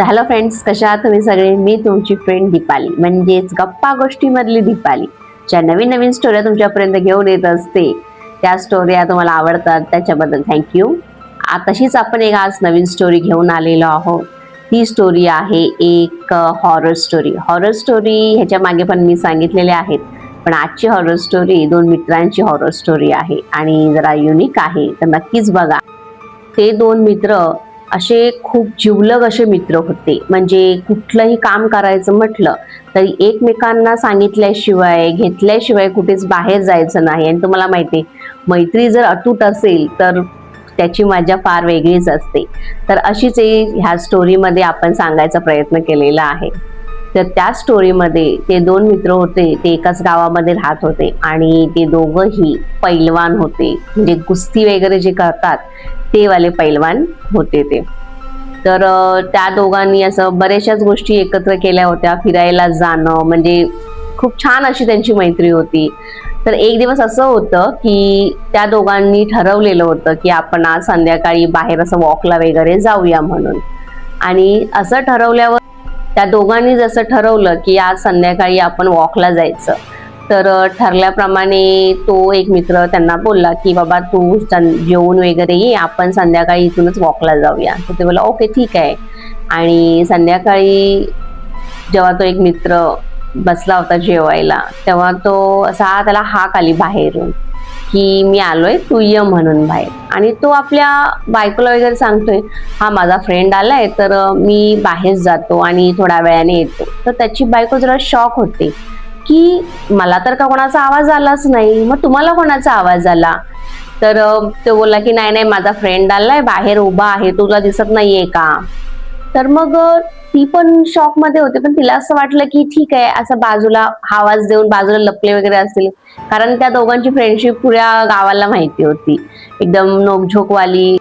तर hello friends, कशा आहात तुम्ही सगळे? मी तुमची फ्रेंड दीपाली, म्हणजेच गप्पा गोष्टीमधली दीपाली, ज्या नवीन नवीन स्टोऱ्या तुमच्यापर्यंत घेऊन येत असते. त्या स्टोऱ्या तुम्हाला आवडतात त्याच्याबद्दल थँक्यू. तशीच आपण एक आज नवीन स्टोरी घेऊन आलेलो आहोत. ती स्टोरी आहे एक हॉरर स्टोरी. हॉरर स्टोरी ह्याच्या मागे पण मी सांगितलेले आहेत, पण आजची हॉरर स्टोरी दोन मित्रांची हॉरर स्टोरी आहे आणि जरा युनिक आहे, तर नक्कीच बघा. ते दोन मित्र असे खूप जिवलग असे मित्र होते. म्हणजे कुठलंही काम करायचं म्हटलं तरी एकमेकांना सांगितल्याशिवाय घेतल्याशिवाय कुठेच बाहेर जायचं नाही. आणि तुम्हाला माहिती मैत्री जर अतूट असेल तर त्याची मजा फार वेगळीच असते. तर अशीच ह्या स्टोरीमध्ये आपण सांगायचा प्रयत्न केलेला आहे. तर त्या स्टोरीमध्ये ते दोन मित्र होते, ते एकाच गावामध्ये राहत होते आणि ते दोघंही पैलवान होते. म्हणजे कुस्ती वगैरे जे करतात ते वाले पैलवान होते ते. तर त्या दोघांनी असं बऱ्याचशाच गोष्टी एकत्र केल्या होत्या. फिरायला जाणं, म्हणजे खूप छान अशी त्यांची मैत्री होती. तर एक दिवस असं होतं की त्या दोघांनी ठरवलेलं होतं की आपण आज संध्याकाळी बाहेर असं वॉकला वगैरे जाऊया म्हणून. आणि असं ठरवल्यावर त्या दोघांनी जसं ठरवलं की आज संध्याकाळी आपण वॉकला जायचं, तर ठरल्याप्रमाणे तो एक मित्र त्यांना बोलला की बाबा तू जेवून वगैरे ये, आपण संध्याकाळी इथूनच वॉकला जाऊया. तर ते बोला ओके ठीक आहे. आणि संध्याकाळी जेव्हा तो एक मित्र बसला होता जेवायला, तेव्हा तो असा त्याला हाक आली बाहेरून की मी आलोय, तू ये म्हणून बाहेर. आणि तो आपल्या बायकोला वगैरे सांगतोय, हा माझा फ्रेंड आलाय तर मी बाहेर जातो आणि थोड्या वेळाने येतो. तर त्याची बायको जरा शॉक होते की मला तर का कोणाचा आवाज आलाच नाही, मग तुम्हाला कोणाचा आवाज आला? तर तो बोलला की नाही नाही, माझा फ्रेंड आलाय, बाहेर उभा आहे, तुला दिसत नाहीये का? तर मग ती पण शॉक मध्ये होते, पण तिला असं वाटलं की ठीक आहे, असं बाजूला आवाज देऊन बाजूला लपले वगैरे असतील. कारण त्या दोघांची फ्रेंडशिप पुऱ्या गावाला माहिती होती, एकदम नोकझोकवाली.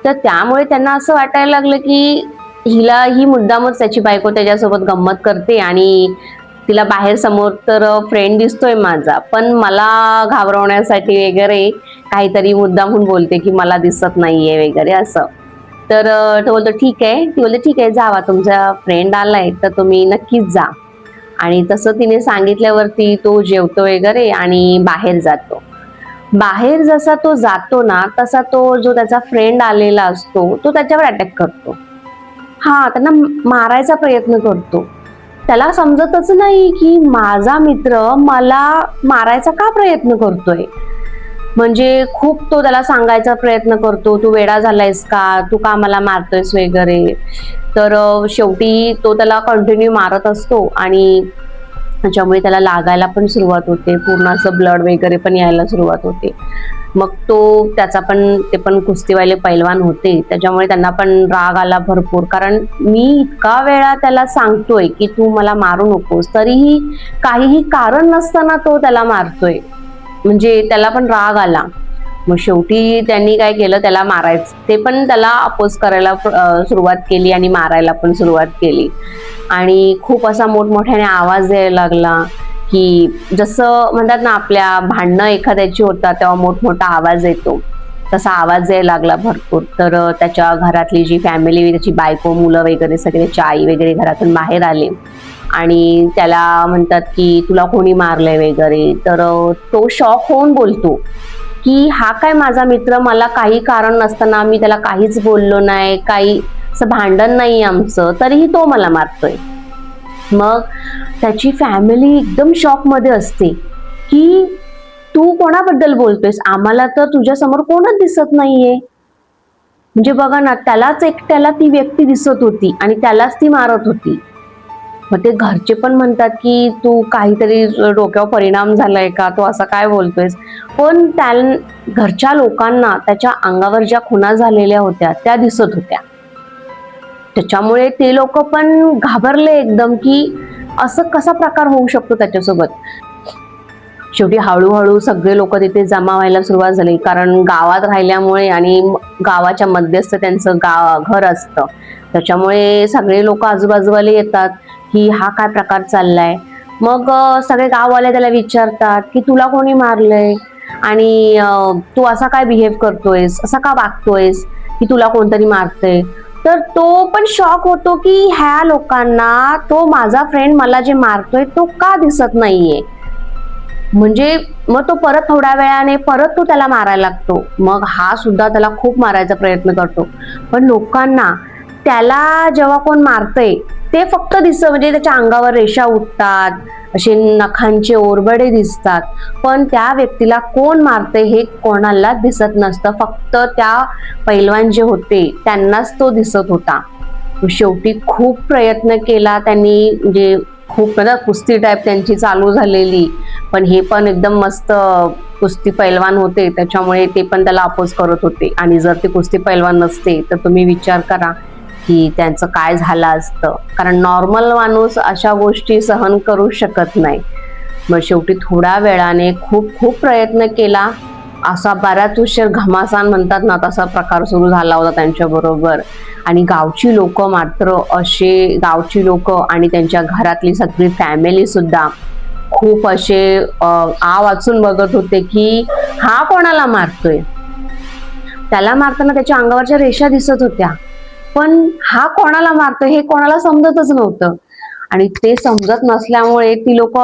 तर त्यामुळे त्यांना असं वाटायला लागलं की ही मुद्दामच त्याची बायको त्याच्यासोबत गंमत करते आणि तिला बाहेर समोर तर फ्रेंड दिसतोय माझा, पण मला घाबरवण्यासाठी वगैरे काहीतरी मुद्दामहून बोलते की मला दिसत नाहीये वगैरे असं. तर तो बोलतो ठीक आहे. ती बोलते ठीक आहे, जावा, तुमचा फ्रेंड आलाय तर तुम्ही नक्कीच जा. आणि तसं तिने सांगितल्यावरती तो जेवतो वगैरे आणि बाहेर जातो. बाहेर जसा तो जातो ना, तसा तो जो त्याचा फ्रेंड आलेला असतो तो त्याच्यावर अटॅक करतो. हा, त्यांना मारायचा प्रयत्न करतो. त्याला समजतच नाही की माझा मित्र मला मारायचा का प्रयत्न करतोय. म्हणजे खूप तो त्याला सांगायचा प्रयत्न करतो, तू वेडा झालायस का, तू का मला मारतोयस वगैरे. तर शेवटी तो त्याला कंटिन्यू मारत असतो आणि त्याच्यामुळे त्याला लागायला पण सुरुवात होते, पूर्ण असं ब्लड वगैरे पण यायला सुरुवात होते. मग ते पण कुस्तीवाले पैलवान होते, त्याच्यामुळे त्यांना पण राग आला भरपूर. कारण मी इतका वेळा त्याला सांगतोय की तू मला मारू नकोस, तरीही काहीही कारण नसताना तो त्याला मारतोय. म्हणजे त्याला पण राग आला. मग शेवटी त्यांनी काय केलं, त्याला मारायचं, ते पण त्याला अपोज करायला सुरुवात केली आणि मारायला पण सुरुवात केली. आणि खूप असा मोठमोठ्याने आवाज यायला लागला की जसं म्हणतात ना, आपल्या भांडणं एखाद्याची होतात तेव्हा मोठमोठा आवाज येतो, तसा आवाज यायला लागला भरपूर. तर त्याच्या घरातली जी फॅमिली, त्याची बायको, मुलं वगैरे सगळे, त्याची आई वगैरे घरातून बाहेर आले आणि त्याला म्हणतात की तुला कोणी मारलंय वगैरे. तर तो शॉक होऊन बोलतो की हा काय माझा मित्र, मला काही कारण नसताना, मी त्याला काहीच बोललो नाही, काही असं भांडण नाही आमचं, तरीही तो मला मारतोय. मग त्याची फॅमिली एकदम शॉक मध्ये असते की तू कोणाबद्दल बोलतोयस, आम्हाला तर तुझ्या समोर कोणच दिसत नाहीये. म्हणजे बघा ना, त्यालाच एकट्याला ती व्यक्ती दिसत होती आणि त्यालाच ती मारत होती. मग ते घरचे पण म्हणतात की तू काहीतरी डोक्यावर परिणाम झालाय का, तू असं काय बोलतोयस. पण घरच्या लोकांना त्याच्या अंगावर ज्या खुणा झालेल्या होत्या त्या दिसत होत्या. त्याच्यामुळे ते लोक पण घाबरले एकदम की असं कसा प्रकार होऊ शकतो त्याच्यासोबत. शेवटी हळूहळू सगळे लोक तिथे जमा व्हायला सुरुवात झाली, कारण गावात राहिल्यामुळे आणि गावाच्या मध्यस्थ त्यांचं घर असतं, त्याच्यामुळे सगळे लोक आजूबाजूवाले येतात की हा काय प्रकार चाललाय. मग सगळे गाववाले त्याला विचारतात की तुला कोणी मारलंय आणि तू असा काय बिहेव करतोयस, असा का वागतोयस की तुला कोणतरी मारतंय. तर तो पण शॉक होतो की ह्या लोकांना तो माझा फ्रेंड मला जे मारतोय तो का दिसत नाहीये. म्हणजे मग तो परत थोड्या वेळाने परत तो त्याला मारायला लागतो. मग हा सुद्धा त्याला खूप मारायचा प्रयत्न करतो. पण लोकांना त्याला जेव्हा कोण मारतंय ते फक्त दिसतं, म्हणजे त्याच्या अंगावर रेषा उठतात, असे नखांचे ओरबडे दिसतात, पण त्या व्यक्तीला कोण मारतंय हे कोणाला दिसत नसतं. फक्त त्या पैलवान जे होते त्यांनाच तो दिसत होता. शेवटी खूप प्रयत्न केला त्यांनी, म्हणजे खूप कुस्ती टाईप त्यांची चालू झालेली, पण हे पण एकदम मस्त कुस्ती पैलवान होते त्याच्यामुळे ते पण त्याला अपोज करत होते. आणि जर ते कुस्ती पैलवान नसते तर तुम्ही विचार करा की त्यांचं काय झालं असतं, कारण नॉर्मल माणूस अशा गोष्टी सहन करू शकत नाही. मग शेवटी थोड्या वेळाने खूप खूप प्रयत्न केला, असा बऱ्याच उशीर घमासान म्हणतात ना तसा प्रकार सुरू झाला होता त्यांच्या बरोबर. आणि गावची लोक मात्र असे, गावची लोक आणि त्यांच्या घरातली सगळी फॅमिली सुद्धा खूप असे आ वाचून बघत होते की हा कोणाला मारतोय. त्याला मारताना त्याच्या अंगावरच्या रेषा दिसत होत्या, पण हा कोणाला मारतोय हे कोणाला समजतच नव्हतं. आणि ते समजत नसल्यामुळे ती लोक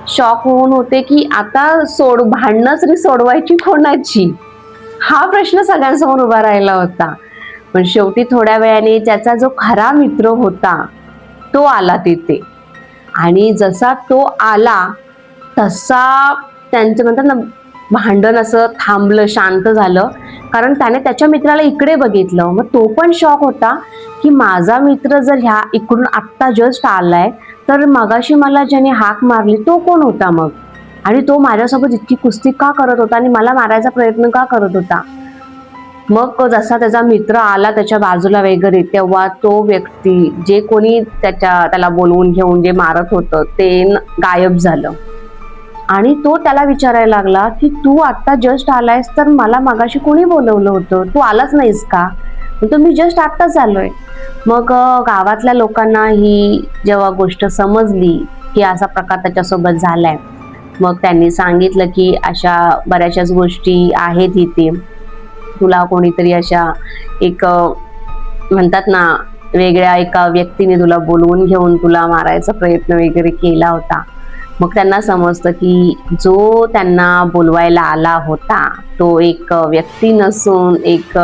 शॉक होऊन होते की आता भांडणं तरी सोडवायची कोणाची, हा प्रश्न सगळ्यांसमोर उभा राहिला होता. पण शेवटी थोड्या वेळाने त्याचा जो खरा मित्र होता तो आला तिथे. आणि जसा तो आला तसा त्यांचं म्हणतात ना भांडण असं थांबलं, शांत झालं, कारण त्याने त्याच्या मित्राला इकडे बघितलं. मग तो पण शॉक होता की माझा मित्र जर ह्या इकडून आत्ता जस्ट आलाय तर मगाशी मला ज्याने हाक मारली तो कोण होता मग, आणि तो माझ्यासोबत इतकी कुस्ती का करत होता आणि मला मारायचा प्रयत्न का करत होता. मग जसा त्याचा मित्र आला त्याच्या बाजूला वगैरे, तेव्हा तो व्यक्ती जे कोणी त्याला बोलवून घेऊन जे मारत होतं ते गायब झालं. आणि तो त्याला विचारायला लागला की तू आता जस्ट आलायस तर मला मगाशी कोणी बोलवलं होतं, तू आलाच नाहीस का. तर मी जस्ट आत्ताच आलोय. मग गावातल्या लोकांना ही जेव्हा गोष्ट समजली की असा प्रकार त्याच्यासोबत झालाय, मग त्यांनी सांगितलं की अशा बऱ्याचशाच गोष्टी आहेत इथे, तुला कोणीतरी अशा एक म्हणतात ना वेगळ्या एका व्यक्तीने तुला बोलवून घेऊन तुला मारायचा प्रयत्न वगैरे केला होता. मग त्यांना समजतं की जो त्यांना बोलवायला आला होता तो एक व्यक्ती नसून एक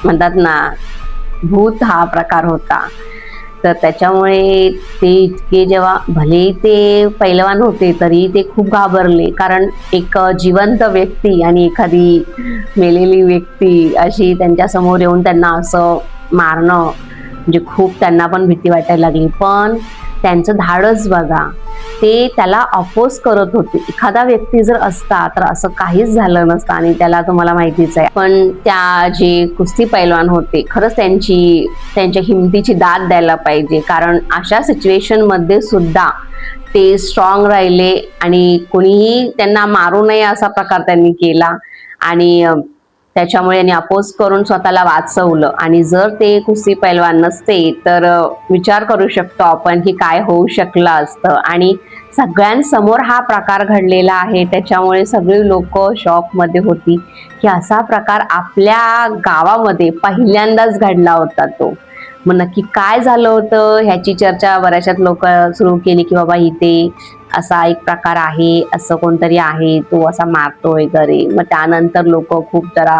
म्हणतात ना भूत हा प्रकार होता. तर त्याच्यामुळे ते इतके, जेव्हा भले ते पैलवान होते तरी ते खूप घाबरले, कारण एक जिवंत व्यक्ती आणि एखादी मेलेली व्यक्ती अशी त्यांच्या समोर येऊन त्यांना असं मारणं, म्हणजे खूप त्यांना पण भीती वाटायला लागली. पण त्यांचं धाडस बघा, ते त्याला अपोज करत होते. एखादा व्यक्ती जर असता तर असं काहीच झालं नसतं, आणि त्याला तुम्हाला माहितीच आहे. पण त्या जे कुस्ती पैलवान होते खरंच त्यांच्या हिमतीची दाद द्यायला पाहिजे, कारण अशा सिच्युएशन मध्ये सुद्धा ते स्ट्रॉंग राहिले आणि कोणीही त्यांना मारू नये असा प्रकार त्यांनी केला. आणि त्याच्यामुळे त्यांनी अपोज करून स्वतःला वाचवलं. आणि जर ते कुस्ती पैलवान नसते तर विचार करू शकतो आपण की काय होऊ शकलं असतं. आणि सगळ्यांसमोर हा प्रकार घडलेला आहे, त्याच्यामुळे सगळी लोक शॉक मध्ये होती की असा प्रकार आपल्या गावामध्ये पहिल्यांदाच घडला होता तो. मग नक्की काय झालं होतं ह्याची चर्चा बऱ्याचशाच लोक सुरू केली की बाबा इथे असा एक प्रकार आहे, असं कोणतरी आहे, तो असा मारतो वगैरे. मग त्यानंतर लोक खूप जरा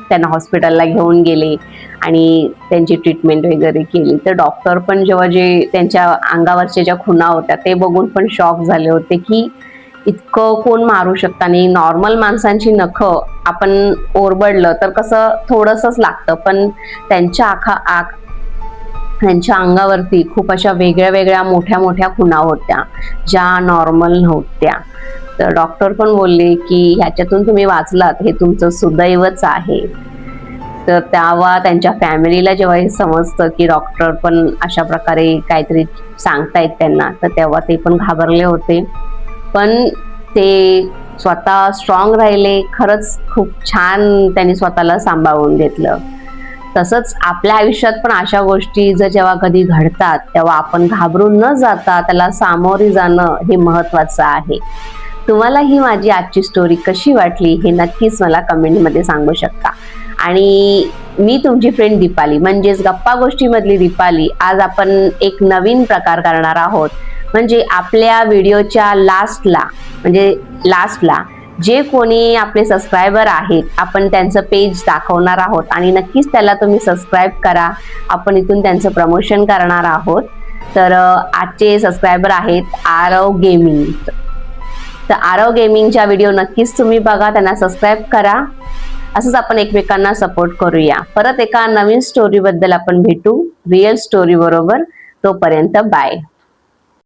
त्यांना हॉस्पिटलला घेऊन गेले आणि त्यांची ट्रीटमेंट वगैरे केली. तर डॉक्टर पण जेव्हा जे त्यांच्या अंगावरच्या ज्या खुणा होत्या ते बघून पण शॉक झाले होते की इतकं कोण मारू शकतं. आणि नॉर्मल माणसांची नखं आपण ओरबडलं तर कसं थोडंसंच लागतं, पण त्यांच्या अंगावरती खूप अशा वेगळ्या वेगळ्या मोठ्या मोठ्या खुणा होत्या ज्या नॉर्मल नव्हत्या. तर डॉक्टर पण बोलले की ह्याच्यातून तुम्ही वाचलात हे तुमचं सुदैवच आहे. तर तेव्हा त्यांच्या फॅमिलीला जेव्हा हे समजतं की डॉक्टर पण अशा प्रकारे काहीतरी सांगतायत त्यांना, तर तेव्हा ते पण घाबरले होते. पण ते स्वतः स्ट्रॉंग राहिले. खरंच खूप छान त्यांनी स्वतःला सांभाळून घेतलं. तसंच आपल्या आयुष्यात पण अशा गोष्टी जर जेव्हा कधी घडतात तेव्हा आपण घाबरून न जाता त्याला सामोरी जाणं हे महत्वाचं आहे. तुम्हाला ही माझी आजची स्टोरी कशी वाटली हे नक्कीच मला कमेंटमध्ये सांगू शकता. आणि मी तुमची फ्रेंड दीपाली, म्हणजेच गप्पा गोष्टीमधली दीपाली. आज आपण एक नवीन प्रकार करणार आहोत. म्हणजे आपल्या व्हिडिओच्या लास्टला जे कोणी आपले सबस्क्रायबर आहेत, आपण त्यांचं पेज दाखवणार आहोत आणि नक्कीच त्याला तुम्ही सबस्क्राईब करा. आपण इथून त्यांचं प्रमोशन करणार आहोत. तर आजचे सबस्क्रायबर आहेत आरव गेमिंग. तर आरव गेमिंगच्या व्हिडिओ नक्कीच तुम्ही बघा, त्यांना सबस्क्राईब करा. असंच आपण एकमेकांना सपोर्ट करूया. परत एका नवीन स्टोरी बद्दल आपण भेटू, रिअल स्टोरी बरोबर. तोपर्यंत बाय.